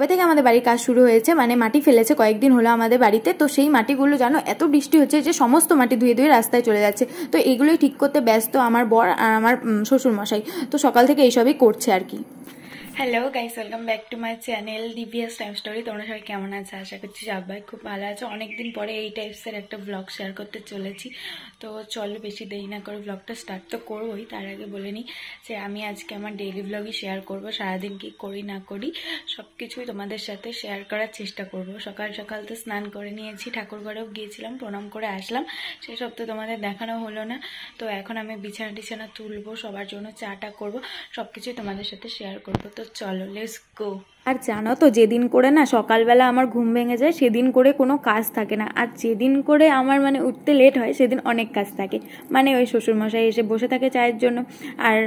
কবে থেকে আমাদের বাড়ির কাজ শুরু হয়েছে, মানে মাটি ফেলেছে কয়েকদিন হলো আমাদের বাড়িতে। তো সেই মাটিগুলো জানো এত বৃষ্টি হচ্ছে যে সমস্ত মাটি ধুয়ে ধুয়ে রাস্তায় চলে যাচ্ছে। তো এগুলোই ঠিক করতে ব্যস্ত আমার বর আর আমার শ্বশুর মশাই। তো সকাল থেকে এইসবই করছে আর কি। Hello guys, welcome back to my channel DPS time story. তোমরা সবাই কেমন আছো? আশা করছি সবাই খুব ভালো আছো। অনেকদিন পরে এই টাইপসের একটা ব্লগ শেয়ার করতে চলেছি। তো চলো বেশি দেরি না করে ব্লগটা স্টার্ট তো করবোই। তার আগে বলে নিই যে আমি আজকে আমার ডেইলি ব্লগই শেয়ার করব। সারাদিন কি করি না করি সব কিছুই তোমাদের সাথে শেয়ার করার চেষ্টা করব। সকাল সকাল তো স্নান করে নিয়েছি, ঠাকুর ঘরেও গিয়েছিলাম, প্রণাম করে আসলাম। সেসব তো তোমাদের দেখানো হলো না। তো এখন আমি বিছানা টিছানা তুলবো, সবার জন্য চাটা করব, সব কিছুই তোমাদের সাথে শেয়ার করবো। তো চলো লেটস গো। আর জানো তো, যেদিন করে না সকালবেলা আমার ঘুম ভেঙে যায় সেদিন করে কোনো কাজ থাকে না, আর যেদিন করে আমার মানে উঠতে লেট হয় সেদিন অনেক কাজ থাকে। মানে ওই শ্বশুরমশাই এসে বসে থাকে চায়ের জন্য, আর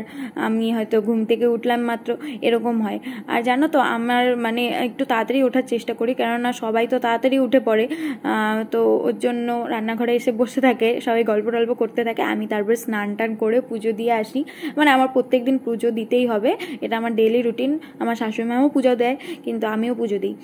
আমি হয়তো ঘুম থেকে উঠলাম মাত্র, এরকম হয়। আর জানো তো আমার মানে একটু তাড়াতাড়ি ওঠার চেষ্টা করি, কেননা সবাই তো তাড়াতাড়ি উঠে পড়ে। তো ওর জন্য রান্নাঘরে এসে বসে থাকে, সবাই গল্প টল্প করতে থাকে। আমি তারপর স্নান টান করে পুজো দিয়ে আসি। মানে আমার প্রত্যেক দিন পুজো দিতেই হবে, এটা আমার ডেইলি রুটিন। আমার শাশুড়িমাও পুজো দেয়, কিন্তু আমিও পুজো দিই।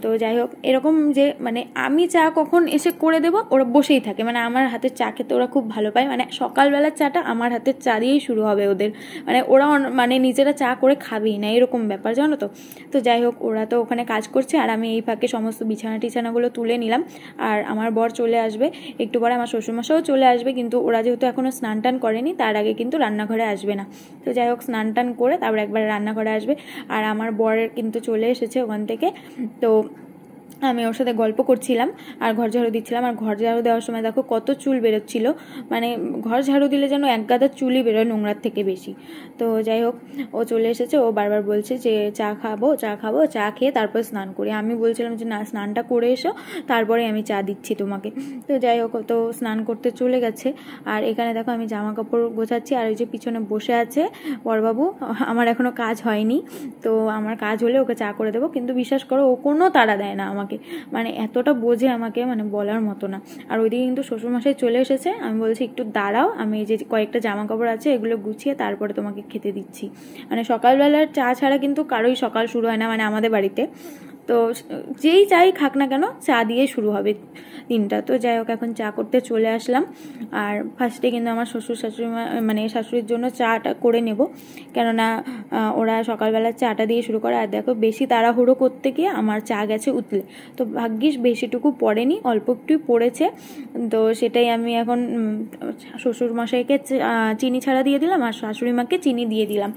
তো যাই হোক, এরকম যে মানে আমি চা কখন এসে করে দেবো, ওরা বসেই থাকে। মানে আমার হাতের চা খেতে ওরা খুব ভালো পায়। মানে সকালবেলার চাটা আমার হাতের চা দিয়েই শুরু হবে ওদের। মানে ওরা মানে নিজেরা চা করে খাবেই না, এরকম ব্যাপার জানো তো। তো যাই হোক, ওরা তো ওখানে কাজ করছে, আর আমি এই ফাঁকে সমস্ত বিছানা টিছানাগুলো তুলে নিলাম। আর আমার বর চলে আসবে একটু পরে, আমার শ্বশুরমশাইও চলে আসবে, কিন্তু ওরা যেহেতু এখনও স্নান টান করেনি তার আগে কিন্তু রান্নাঘরে আসবে না। তো যাই হোক, স্নান টান করে তারপর একবার রান্নাঘরে আসবে। আর আমার বর কিন্তু চলে এসেছে ওখান থেকে। তো আমি ওর সাথে গল্প করছিলাম আর ঘর ঝাড়ু দিচ্ছিলাম। আর ঘর ঝাড়ু দেওয়ার সময় দেখো কত চুল বেরোচ্ছিল। মানে ঘর ঝাড়ু দিলে যেন এক গাদা চুলই বেরোয়, নোংরার থেকে বেশি। তো যাই হোক, ও চলে এসেছে। ও বারবার বলছে যে চা খাবো চা খাবো, চা খেয়ে তারপর স্নান করি। আমি বলছিলাম যে না, স্নানটা করে এসো, তারপরে আমি চা দিচ্ছি তোমাকে। তো যাই হোক, তো স্নান করতে চলে গেছে। আর এখানে দেখো আমি জামা কাপড় গোছাচ্ছি, আর ওই যে পিছনে বসে আছে বড়বাবু। আমার এখনও কাজ হয়নি, তো আমার কাজ হলে ওকে চা করে দেবো। কিন্তু বিশ্বাস করো, ও কোনো তাড়া দেয় না আমাকে। মানে এতটা বোঝে আমাকে, মানে বলার মতো না। আর ওইদিকে কিন্তু শ্বশুরমশাই চলে এসেছে। আমি বলছি একটু দাঁড়াও, আমি এই যে কয়েকটা জামা কাপড় আছে এগুলো গুছিয়ে তারপরে তোমাকে খেতে দিচ্ছি। মানে সকালবেলার চা ছাড়া কিন্তু কারোই সকাল শুরু হয় না, মানে আমাদের বাড়িতে। তো যেই চাই খাক না কেন, চা দিয়ে শুরু হবে দিনটা। তো যাই হোক, এখন চা করতে চলে আসলাম। আর ফার্স্টে কিন্তু আমার শ্বশুর শাশুড়ি মানে শাশুড়ির জন্য চাটা করে নেব, কেননা ওরা সকালবেলা চাটা দিয়ে শুরু করে। আর দেখো, বেশি তাড়াহুড়ো করতে গিয়ে আমার চা গেছে উতলে। তো ভাগ্যিস বেশিটুকু পড়েনি, অল্প একটুই পড়েছে। তো সেটাই আমি এখন শ্বশুরমশাইকে চিনি ছাড়া দিয়ে দিলাম, আর শাশুড়ি মাকে চিনি দিয়ে দিলাম,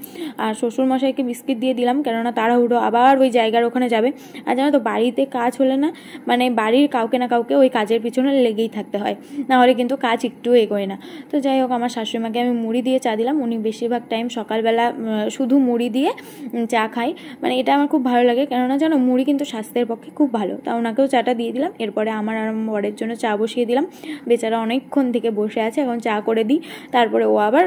আর শ্বশুরমশাইকে বিস্কিট দিয়ে দিলাম, কেননা তাড়াহুড়ো আবার ওই জায়গার ওখানে যাবে। আর জানো তো, বাড়িতে কাজ হলে না, মানে বাড়ির কাউকে না কাউকে ওই কাজের পিছনে লেগেই থাকতে হয়, না হলে কিন্তু কাজ একটু এগোয় না। তো যাই হোক, আমার শাশুড়িমাকে আমি মুড়ি দিয়ে চা দিলাম। উনি বেশিরভাগ টাইম সকালবেলা শুধু মুড়ি দিয়ে চা খায়। মানে এটা আমার খুব ভালো লাগে, কেননা জানো মুড়ি কিন্তু স্বাস্থ্যের পক্ষে খুব ভালো। তা ওনাকেও চাটা দিয়ে দিলাম। এরপরে আমার আর বরের জন্য চা বসিয়ে দিলাম। বেচারা অনেকক্ষণ থেকে বসে আছে, এখন চা করে দিই। তারপরে ও আবার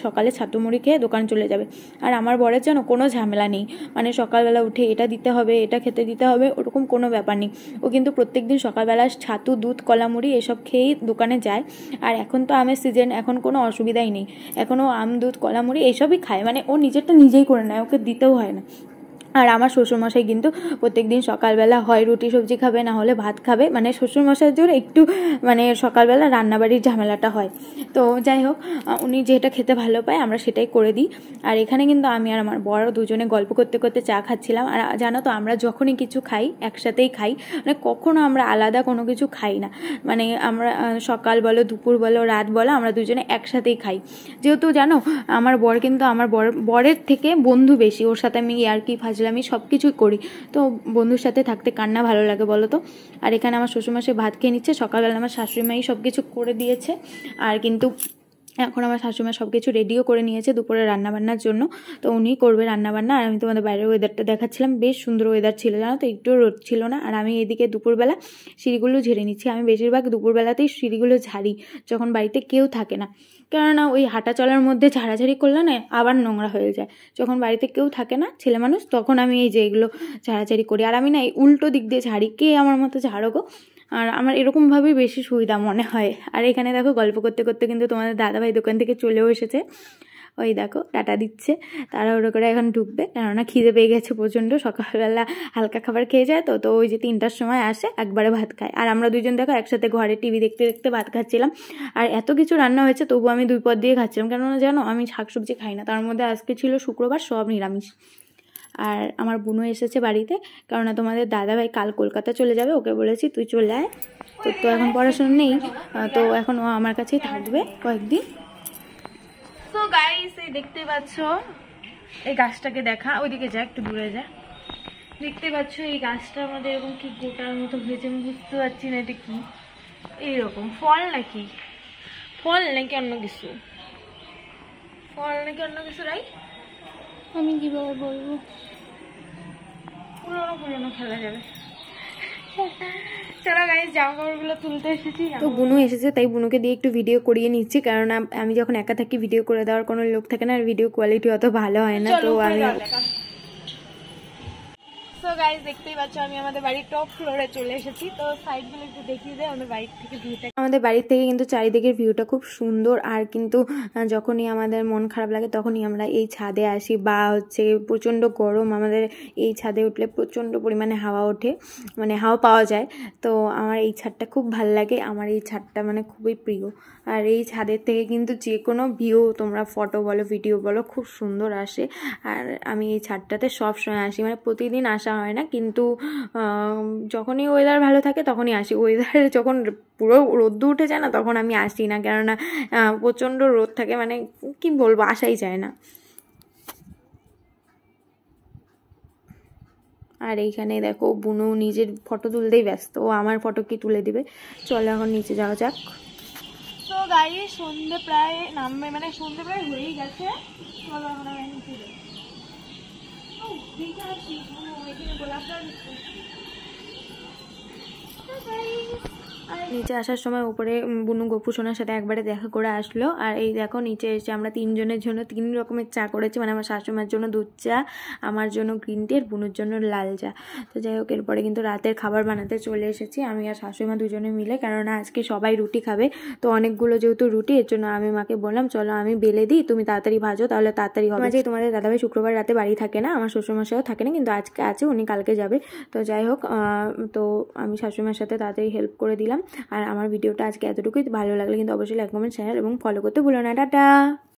সকালে ছাতু মুড়ি খেয়ে দোকান চলে যাবে। আর আমার বরের যেন কোনো ঝামেলা নেই, মানে সকালবেলা উঠে এটা দিতে হবে, এটা খেতে দিতে হবে, ওরকম কোনো ব্যাপার নেই। ও কিন্তু প্রত্যেকদিন সকালবেলা ছাতু, দুধ, কলা মুড়ি এসব খেয়েই দোকানে যায়। আর এখন তো আমের সিজন, এখন কোনো অসুবিধাই নেই। এখনও আম, দুধ, কলা মুড়ি এইসবই খায়। মানে ও নিজেরটা নিজেই করে নেয়, ওকে দিতেও হয় না। আর আমার শ্বশুরমশাই কিন্তু প্রত্যেকদিন সকালবেলা হয় রুটি সবজি খাবে, না হলে ভাত খাবে। মানে শ্বশুরমশাইয়ের জন্য একটু মানে সকালবেলা রান্নাবাড়ির ঝামেলাটা হয়। তো যাই হোক, উনি যেটা খেতে ভালো পায় আমরা সেটাই করে দিই। আর এখানে কিন্তু আমি আর আমার বড় দুজনে গল্প করতে করতে চা খাচ্ছিলাম। আর জানো তো, আমরা যখনই কিছু খাই একসাথেই খাই, মানে কখনো আমরা আলাদা কোনো কিছু খাই না। মানে আমরা সকাল বলো, দুপুর বলো, রাত বলো, আমরা দুজনে একসাথেই খাই। যেহেতু জানো, আমার বর কিন্তু আমার বরের থেকে বন্ধু বেশি, ওর সাথে আমি ইয়ার্কি ফাজলামি সব কিছুই করি। তো বন্ধুর সাথে থাকতে কার না ভালো লাগে বলো তো। আর এখানে আমার শ্বশুরমশাই ভাত খেয়ে নিচ্ছে। সকালবেলা আমার শাশুড়িমাই সব কিছু করে দিয়েছে। আর কিন্তু এখন আমার শাশুড়িমা সব কিছু রেডিও করে নিয়েছে দুপুরে রান্নাবান্নার জন্য। তো উনিই করবে রান্নাবান্না। আর আমি তোমাদের বাইরের ওয়েদারটা দেখাচ্ছিলাম, বেশ সুন্দর ওয়েদার ছিল জানো তো, একটু রোদ ছিল না। আর আমি এদিকে দুপুরবেলা সিঁড়িগুলো ঝেড়ে নিচ্ছি। আমি বেশিরভাগ দুপুরবেলাতেই সিঁড়িগুলো ঝাড়ি, যখন বাড়িতে কেউ থাকে না। কেননা ওই হাঁটা চলার মধ্যে ঝাড়াঝাড়ি করলে না আবার নোংরা হয়ে যায়। যখন বাড়িতে কেউ থাকে না, ছেলে মানুষ, তখন আমি এই যে এগুলো ঝাড়াঝাড়ি করি। আর আমি না এই উল্টো দিক দিয়ে ঝাড়ি, কে আমার মতো ঝাড়ো গো। আর আমার এরকমভাবেই বেশি সুবিধা মনে হয়। আর এখানে দেখো, গল্প করতে করতে কিন্তু তোমাদের দাদাভাই দোকান থেকে চলেও এসেছে। ওই দেখো টাটা দিচ্ছে, তাড়াহুড়ো করে এখন ঢুকবে, কেননা খিদে পেয়ে গেছে প্রচণ্ড। সকালবেলা হালকা খাবার খেয়ে যায় তো ওই যে 3টার সময় আসে একবারে ভাত খায়। আর আমরা দুজন দেখো একসাথে ঘরে টিভি দেখতে দেখতে ভাত খাচ্ছিলাম। আর এত কিছু রান্না হয়েছে তবু আমি 2 পদ দিয়ে খাচ্ছিলাম, কেননা জানো আমি শাকসবজি খাই না, তার মধ্যে আজকে ছিল শুক্রবার, সব নিরামিষ। আর আমার বোনও এসেছে বাড়িতে, কেননা তোমাদের দাদাভাই কাল কলকাতা চলে যাবে, ওকে বলেছি তুই চলে আয়। তো এখন পড়াশোনা নেই, তো এখন ও আমার কাছেই থাকবে কয়েকদিন। তো গাইস এই দেখতে পাচ্ছ এই গাছটাকে দেখা, ওইদিকে যা একটু দূরে যা, দেখতে পাচ্ছ এই গাছটার মধ্যে এরকম কি গোটার মতো হয়েছে, আমি বুঝতে পারছি না এটা কি, এইরকম ফল নাকি, ফল নাকি অন্য কিছু, ফল নাকি অন্য কিছু, রাই আমি কিভাবে বলবো, পুরোনো পুরোনো খেলা যাবে। চলো গাইস জামা কাপড়গুলো তুলতে এসেছি, তো বুনু এসেছে তাই বুনুকে দিয়ে একটু ভিডিও করিয়ে নিচ্ছি, কারণ আমি যখন একা থাকি ভিডিও করে দেওয়ার কোনো লোক থাকে না, আর ভিডিও কোয়ালিটি অত ভালো হয় না, তো আমি সো গাইস দেখতেই পাচ্ছ আমি আমাদের বাড়ির টপ ফ্লোরে চলে এসেছি। তো সাইডগুলো একটু দেখিয়ে দেয় আমাদের বাড়ির থেকে ভিউটা, আমাদের বাড়ির থেকে কিন্তু চারিদিকের ভিউটা খুব সুন্দর। আর কিন্তু যখনই আমাদের মন খারাপ লাগে তখনই আমরা এই ছাদে আসি, বা হচ্ছে প্রচণ্ড গরম, আমাদের এই ছাদে উঠলে প্রচণ্ড পরিমাণে হাওয়া ওঠে, মানে হাওয়া পাওয়া যায়। তো আমার এই ছাদটা খুব ভালো লাগে, আমার এই ছাদটা মানে খুবই প্রিয়। আর এই ছাদের থেকে কিন্তু যে কোনো ভিউ তোমরা ফটো বলো ভিডিও বলো খুব সুন্দর আসে। আর আমি এই ছাদটাতে সবসময় আসি, মানে প্রতিদিন আসা হয় না, কিন্তু যখনই ওয়েদার ভালো থাকে তখনই আসি। ওয়েদার যখন পুরো রোদ্দুর উঠে যায় না তখন আমি আসি না, কেননা প্রচণ্ড রোদ থাকে, মানে কি বলবো আসাই যায় না। আর এইখানে দেখো বুনু নিজের ফটো তুলতেই ব্যস্ত, ও আমার ফটো কি তুলে দিবে। চলো এখন নিচে যাওয়া যাক। তো গাইস সন্ধে প্রায় নামবে, মানে সন্ধে প্রায় হয়েই গেছে, চলো এখন আমি নিচে যাই। নিচে আসার সময় উপরে বুনু গপু সোনার সাথে একবারে দেখা করে আসলো। আর এই দেখো নিচে এসে আমরা 3 জনের জন্য 3 রকমের চা করেছি, মানে আমার শাশুড়িমার জন্য দুধ চা, আমার জন্য গ্রিন টি, আর বুনুর জন্য লাল চা। তো যাই হোক এরপরে কিন্তু রাতের খাবার বানাতে চলে এসেছি আমি আর শাশুড়িমা দুজনে মিলে, কেননা আজকে সবাই রুটি খাবে। তো অনেকগুলো যেহেতু রুটি, এর জন্য আমি মাকে বললাম চলো আমি বেলে দিই, তুমি তাড়াতাড়ি ভাজো, তাহলে তাড়াতাড়ি হবে। মাঝে তোমাদের দাদাভাই শুক্রবার রাতে বাড়ি থাকে না, আমার শ্বশুরমশাইও থাকে না, কিন্তু আজকে আছে, উনি কালকে যাবে। তো যাই হোক তো আমি শাশুড়িমার সাথে তাড়াতাড়ি হেল্প করে দিলাম। আর আমার ভিডিওটা আজকে এতটুকুই, ভালো লাগলে কিন্তু অবশ্যই লাইক কমেন্ট শেয়ার এবং ফলো করতে ভুলো না। টাটা।